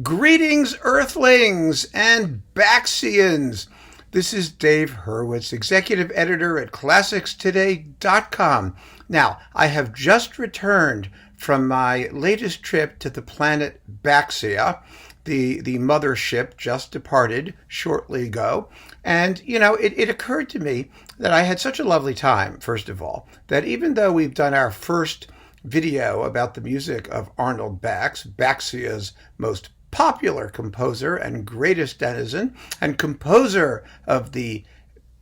Greetings, Earthlings and Baxians. This is Dave Hurwitz, Executive Editor at ClassicsToday.com. Now, I have just returned from my latest trip to the planet Baxia. The mothership just departed shortly ago. And, it occurred to me that I had such a lovely time, first of all, that even though we've done our first video about the music of Arnold Bax, Baxia's most popular composer and greatest denizen, and composer of the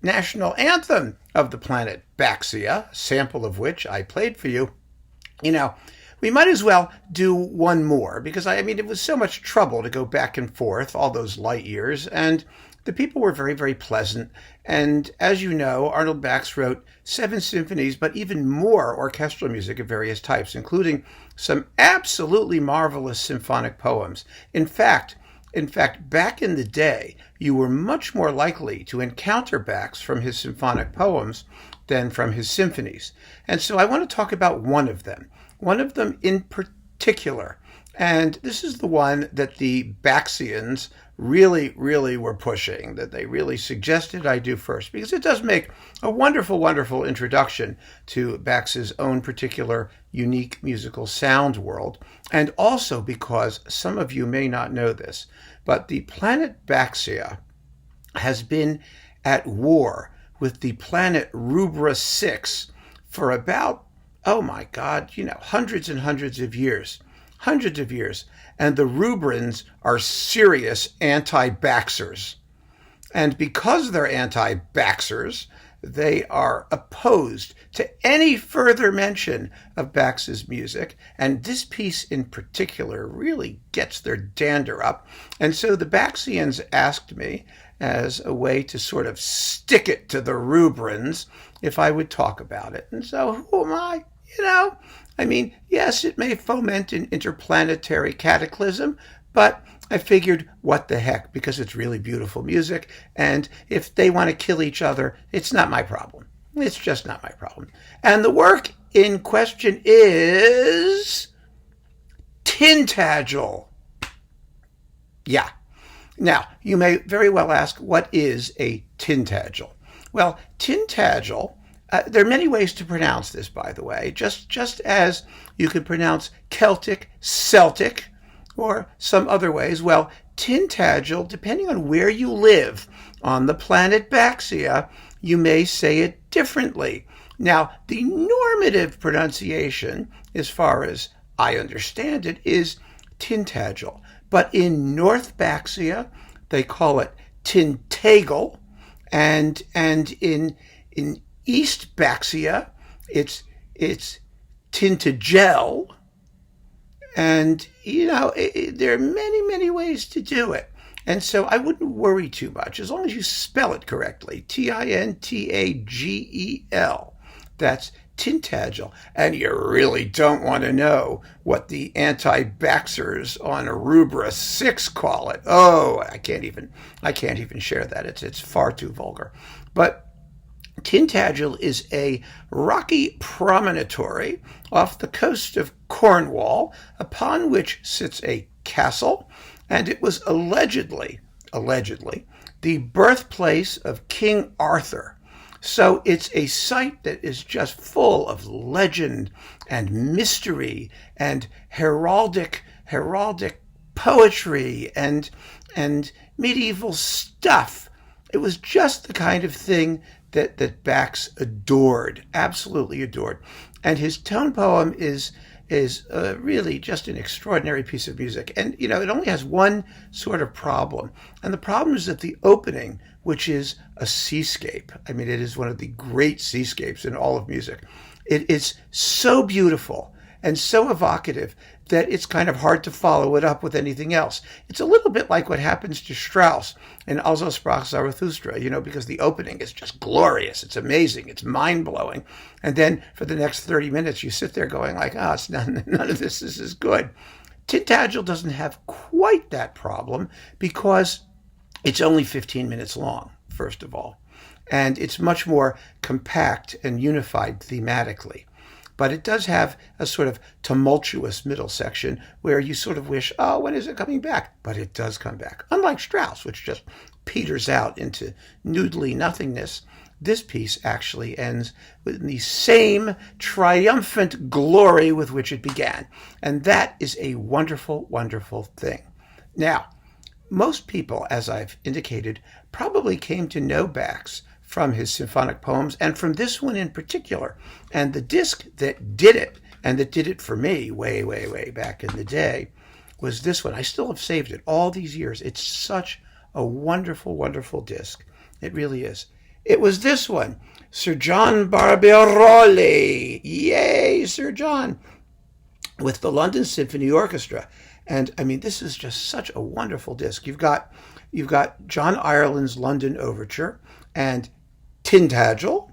national anthem of the planet Baxia, a sample of which I played for you, we might as well do one more, because it was so much trouble to go back and forth all those light years, and the people were very, very pleasant. And as you know, Arnold Bax wrote 7 symphonies, but even more orchestral music of various types, including some absolutely marvelous symphonic poems. In fact, back in the day, you were much more likely to encounter Bax from his symphonic poems than from his symphonies. And so I want to talk about one of them in particular. And this is the one that the Baxians really, really were pushing, that they really suggested I do first, because it does make a wonderful, wonderful introduction to Bax's own particular unique musical sound world. And also because some of you may not know this, but the planet Baxia has been at war with the planet Rubra 6 for about, hundreds and hundreds of years. And the Rubrans are serious anti-Baxers. And because they're anti-Baxers, they are opposed to any further mention of Bax's music. And this piece in particular really gets their dander up. And so the Baxians asked me, as a way to sort of stick it to the Rubrans, if I would talk about it. And so who am I? Yes, it may foment an interplanetary cataclysm, but I figured, what the heck, because it's really beautiful music, and if they want to kill each other, it's not my problem. It's just not my problem. And the work in question is Tintagel. Yeah. Now, you may very well ask, what is a Tintagel? Well, Tintagel, there are many ways to pronounce this, by the way, just as you could pronounce Celtic, or some other ways. Well, Tintagel, depending on where you live on the planet Baxia, you may say it differently. Now, the normative pronunciation, as far as I understand it, is Tintagel. But in North Baxia, they call it Tintagel, and in East Baxia, it's Tintagel, and there are many, many ways to do it. And so I wouldn't worry too much, as long as you spell it correctly. Tintagel. That's Tintagel. And you really don't want to know what the anti-Baxers on Rubra 6 call it. Oh, I can't even share that. It's far too vulgar. But Tintagel is a rocky promontory off the coast of Cornwall, upon which sits a castle, and it was allegedly, the birthplace of King Arthur. So it's a site that is just full of legend and mystery and heraldic poetry and medieval stuff. It was just the kind of thing that Bax adored, absolutely adored. And his tone poem is really just an extraordinary piece of music. And, it only has one sort of problem. And the problem is that the opening, which is a seascape, it is one of the great seascapes in all of music. It is so beautiful and so evocative that it's kind of hard to follow it up with anything else. It's a little bit like what happens to Strauss in Also sprach Zarathustra, because the opening is just glorious. It's amazing. It's mind-blowing. And then for the next 30 minutes, you sit there going like, it's none of this is good. Tintagel doesn't have quite that problem because it's only 15 minutes long, first of all. And it's much more compact and unified thematically. but it does have a sort of tumultuous middle section where you sort of wish, oh, when is it coming back? But it does come back. Unlike Strauss, which just peters out into noodly nothingness, this piece actually ends with the same triumphant glory with which it began. And that is a wonderful, wonderful thing. Now, most people, as I've indicated, probably came to know Bax from his symphonic poems and from this one in particular. And the disc that did it, and that did it for me way, way, way back in the day, was this one. I still have saved it all these years. It's such a wonderful, wonderful disc. It really is. It was this one, Sir John Barbirolli. Yay, Sir John, with the London Symphony Orchestra. And I mean, this is just such a wonderful disc. You've got John Ireland's London Overture and Tintagel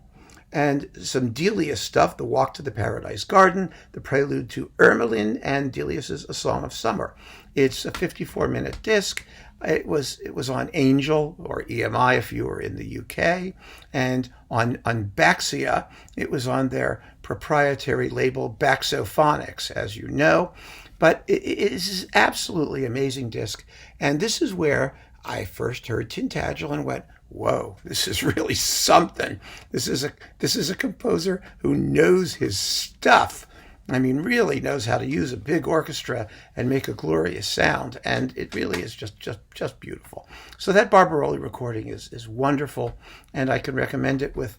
and some Delius stuff, The Walk to the Paradise Garden, the Prelude to Ermelin, and Delius's A Song of Summer. It's a 54-minute disc. It was on Angel, or EMI if you were in the UK, and on Baxia, it was on their proprietary label Baxophonics, as you know. But it is an absolutely amazing disc, and this is where I first heard Tintagel and went, whoa, this is really something. This is a composer who knows his stuff. I mean, really knows how to use a big orchestra and make a glorious sound, and it really is just beautiful. So that Barbirolli recording is wonderful, and I can recommend it with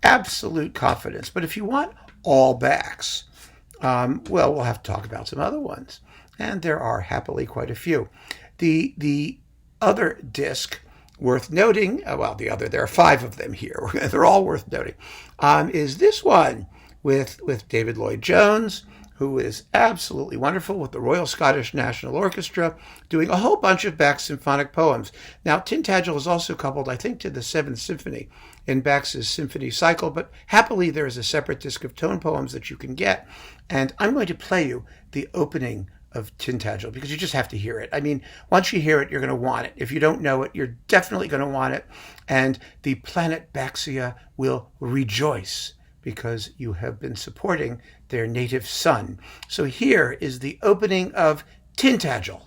absolute confidence. But if you want all Bax, well, we'll have to talk about some other ones, and there are happily quite a few. The other disc worth noting, there are 5 of them here. They're all worth noting, is this one with David Lloyd-Jones, who is absolutely wonderful, with the Royal Scottish National Orchestra, doing a whole bunch of Bach's symphonic poems. Now, Tintagel is also coupled, I think, to the 7th Symphony in Bach's symphony cycle, but happily there is a separate disc of tone poems that you can get. And I'm going to play you the opening of Tintagel, because you just have to hear it. I mean, once you hear it, you're going to want it. If you don't know it, you're definitely going to want it. And the planet Baxia will rejoice, because you have been supporting their native sun. So here is the opening of Tintagel.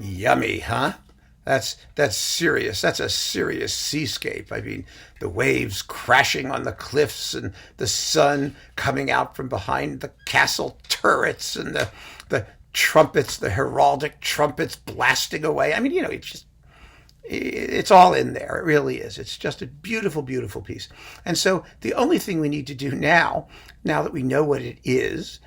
Yummy, huh? That's serious. That's a serious seascape. I mean, the waves crashing on the cliffs and the sun coming out from behind the castle turrets and the trumpets, the heraldic trumpets blasting away. I mean, you know, it's all in there. It really is. It's just a beautiful, beautiful piece. And so the only thing we need to do now that we know what it is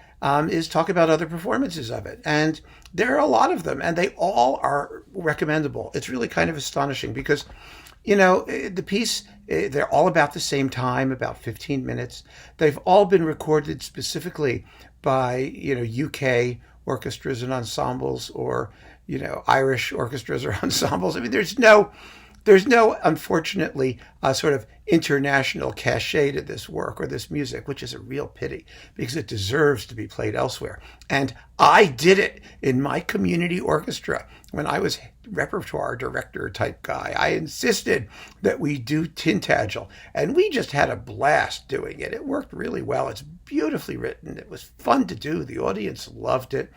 talk about other performances of it. And there are a lot of them, and they all are recommendable. It's really kind of astonishing because The piece, they're all about the same time, about 15 minutes. They've all been recorded specifically by, UK orchestras and ensembles, or, Irish orchestras or ensembles. I mean, there's no, unfortunately, sort of international cachet to this work or this music, which is a real pity because it deserves to be played elsewhere. And I did it in my community orchestra when I was repertoire director type guy. I insisted that we do Tintagel, and we just had a blast doing it. It worked really well. It's beautifully written. It was fun to do. The audience loved it.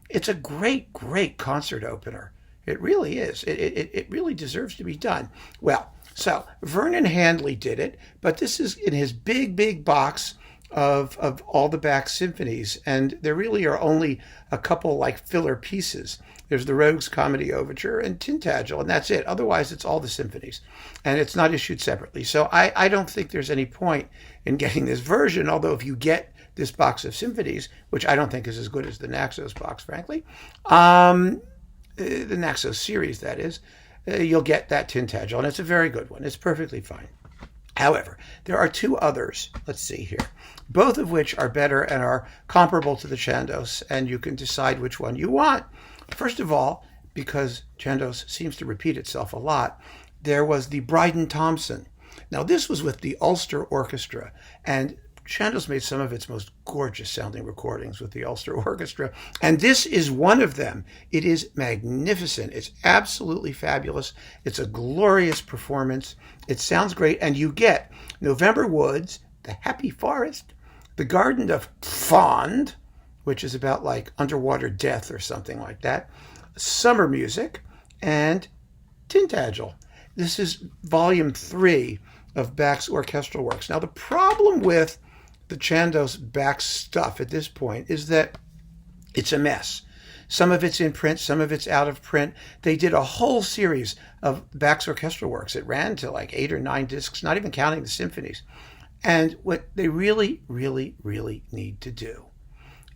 It's a great, great concert opener. It really is. It really deserves to be done. Well, so Vernon Handley did it, but this is in his big, big box of all the Bax symphonies, and there really are only a couple like filler pieces. There's the Rogues Comedy Overture and Tintagel, and that's it. Otherwise, it's all the symphonies, and it's not issued separately. So I don't think there's any point in getting this version, although if you get this box of symphonies, which I don't think is as good as the Naxos box, frankly, the Naxos series, that is, you'll get that Tintagel, and it's a very good one. It's perfectly fine. However, there are two others, let's see here, both of which are better and are comparable to the Chandos, and you can decide which one you want. First of all, because Chandos seems to repeat itself a lot, there was the Bryden Thompson. Now, this was with the Ulster Orchestra, and Chandos made some of its most gorgeous sounding recordings with the Ulster Orchestra, and this is one of them. It is magnificent. It's absolutely fabulous. It's a glorious performance. It sounds great, and you get November Woods, The Happy Forest, The Garden of Fond, which is about like underwater death or something like that, Summer Music, and Tintagel. This is volume 3 of Bax orchestral works. Now, the problem with the Chandos Bax stuff at this point is that it's a mess. Some of it's in print, some of it's out of print. They did a whole series of Bax orchestral works. It ran to like 8 or 9 discs, not even counting the symphonies. And what they really, really, really need to do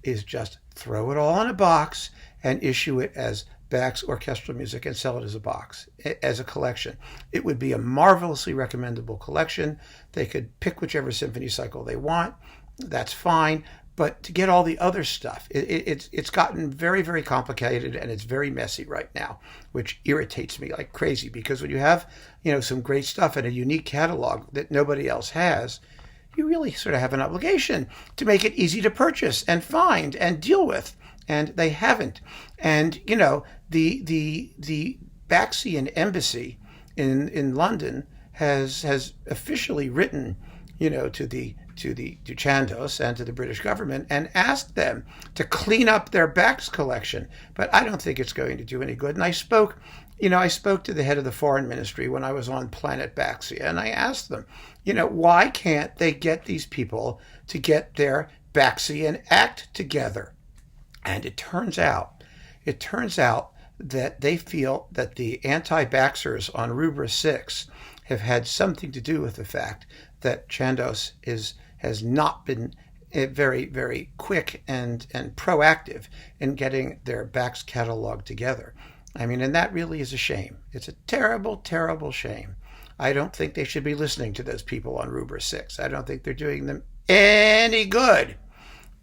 is just throw it all in a box and issue it as Bax orchestral music and sell it as a box, as a collection. It would be a marvelously recommendable collection. They could pick whichever symphony cycle they want. That's fine. But to get all the other stuff, it's gotten very, very complicated, and it's very messy right now, which irritates me like crazy, because when you have, some great stuff and a unique catalog that nobody else has, you really sort of have an obligation to make it easy to purchase and find and deal with. And they haven't. And, the Baxian embassy in London has officially written, to Chandos and to the British government and asked them to clean up their Bax collection. But I don't think it's going to do any good. And I spoke to the head of the foreign ministry when I was on Planet Baxia, and I asked them, why can't they get these people to get their Baxian act together? And it turns out that they feel that the anti-Baxers on Rubra 6 have had something to do with the fact that Chandos has not been very, very quick and proactive in getting their Bax catalog together. I mean, and that really is a shame. It's a terrible, terrible shame. I don't think they should be listening to those people on Rubra 6. I don't think they're doing them any good.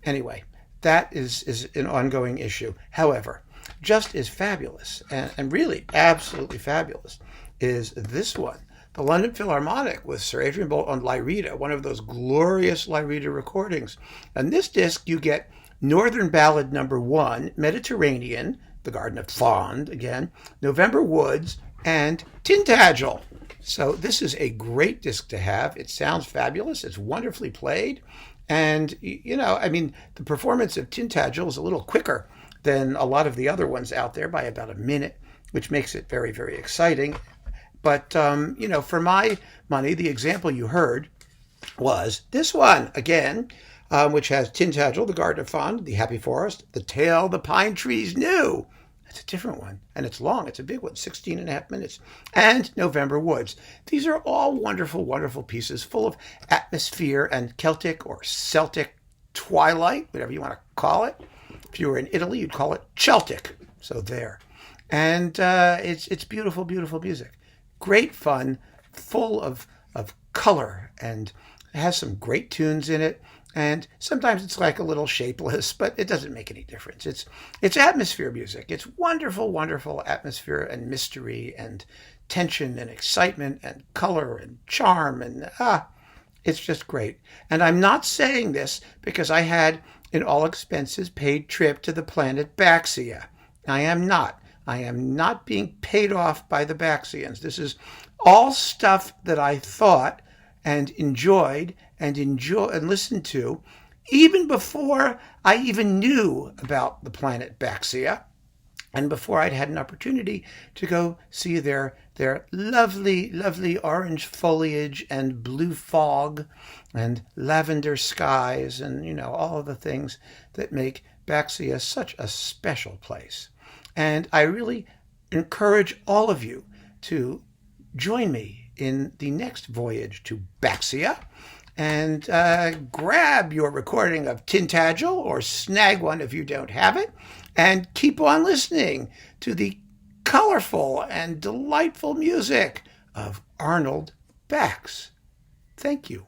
Anyway, that is an ongoing issue. However, just as fabulous, and really absolutely fabulous, is this one. The London Philharmonic with Sir Adrian Boult on Lyrita, one of those glorious Lyrita recordings. On this disc, you get Northern Ballad No. 1, Mediterranean, The Garden of Fond, again, November Woods, and Tintagel. So this is a great disc to have. It sounds fabulous. It's wonderfully played. And, the performance of Tintagel is a little quicker than a lot of the other ones out there by about a minute, which makes it very, very exciting. But, for my money, the example you heard was this one, again, which has Tintagel, The Garden of Fond, The Happy Forest, The Tale the Pine Trees Knew. It's a different one, and it's long. It's a big one, 16 and a half minutes. And November Woods. These are all wonderful, wonderful pieces full of atmosphere and Celtic or Celtic twilight, whatever you want to call it. If you were in Italy, you'd call it Celtic. So there. And it's beautiful, beautiful music. Great fun, full of color and has some great tunes in it. And sometimes it's like a little shapeless, but it doesn't make any difference. It's atmosphere music. It's wonderful, wonderful atmosphere and mystery and tension and excitement and color and charm, and it's just great. And I'm not saying this because I had an all expenses paid trip to the planet Baxia. I am not. I am not being paid off by the Baxians. This is all stuff that I thought and enjoyed and listened to even before I even knew about the planet Baxia, and before I'd had an opportunity to go see their lovely, lovely orange foliage and blue fog and lavender skies and, all of the things that make Baxia such a special place. And I really encourage all of you to join me in the next voyage to Baxia, and grab your recording of Tintagel or snag one if you don't have it, and keep on listening to the colorful and delightful music of Arnold Bax. Thank you.